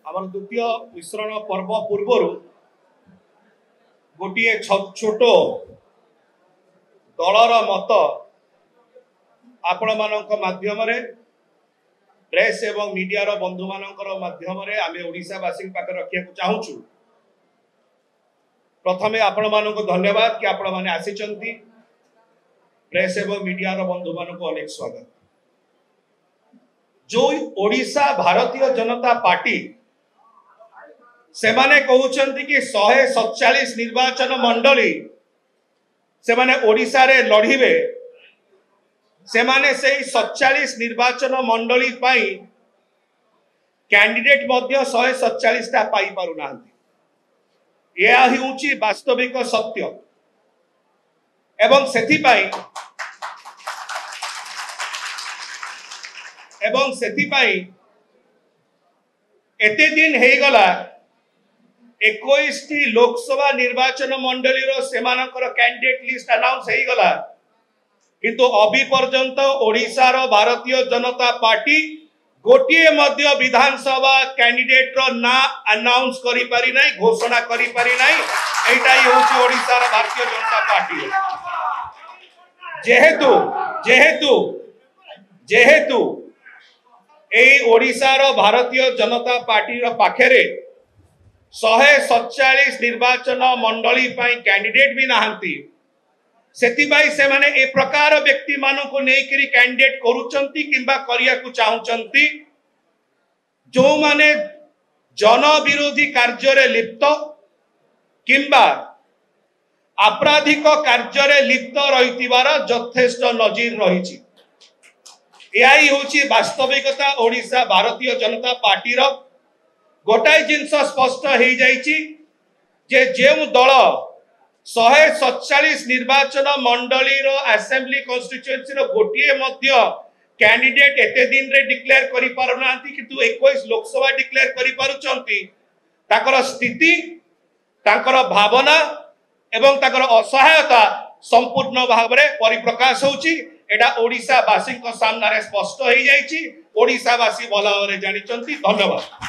आम द्वितीय मिश्रण पर्व पूर्वर गोटे छोट दलर मत आपण माध्यम प्रेस एवं मीडिया बंधु माध्यम आम ओडावासी पाखे रखा चाहूँ। प्रथमे आपण मानक धन्यवाद कि आपण माने आसीचंती। प्रेस एवं मीडिया बंधु मानक अनेक स्वागत। जो ओडिशा भारतीय जनता पार्टी से माने कहउछंती कि 147 निर्वाचन मंडली से माने ओडिशा रे लड़िबे। से माने से 47 निर्वाचन मंडली पाई कैंडिडेट मध्य 147 टा पाई पारु नांती। यह हेउची वास्तविक सत्य एवं सेथि पाई एते दिन हे गला 21 टी लोकसभा निर्वाचन मंडली रो सेमानकर कैंडिडेट लिस्ट अनाउंस हे गला, किंतु अभी पर्यंत ओडिशा रो भारतीय जनता पार्टी गोटे मध्य विधानसभा कैंडिडेट रो ना अनाउंस करि पारि नै, घोषणा करि पारि नै। एटा ही होची ओडिशा रो भारतीय जनता पार्टी। जेहेतु ए ओडिशा रो भारतीय जनता पार्टी रो पाखेरे 147 निर्वाचन मंडली पाई कैंडिडेट भी नाहंती, सेतिबाई से माने ए प्रकार व्यक्ति मानु को नेकरी कैंडिडेट करूचंती किंबा करिया को चाहूचंती जो माने जन विरोधी कार्य रे लिप्त किंबा आपराधिक कार्य रे लिप्त रहितिबार यथेष्ट नजीर रहिछि। एई होछि वास्तविकता। ओडिशा भारतीय जनता पार्टी रो गोटाई जिनस स्पष्ट हो जाइछि जे जेउ दल 147 निर्वाचन मंडली रो असेंबली कॉन्स्टिट्यूएंसी रो गोटिए मध्य कैंडिडेट एते दिन रे डिक्लेयर करि पारुनांती, किंतु 21 लोकसभा डिक्लेयर करि पारुचंती। ताकर स्थिति, ताकर भावना एवं ताकर असहायता संपूर्ण भाव में परिप्रकाश होछि। एटा ओडिशा वासी को सामने स्पष्ट हो जाइछि। ओडिशा वासी भला भाव जानिचंती। धन्यवाद।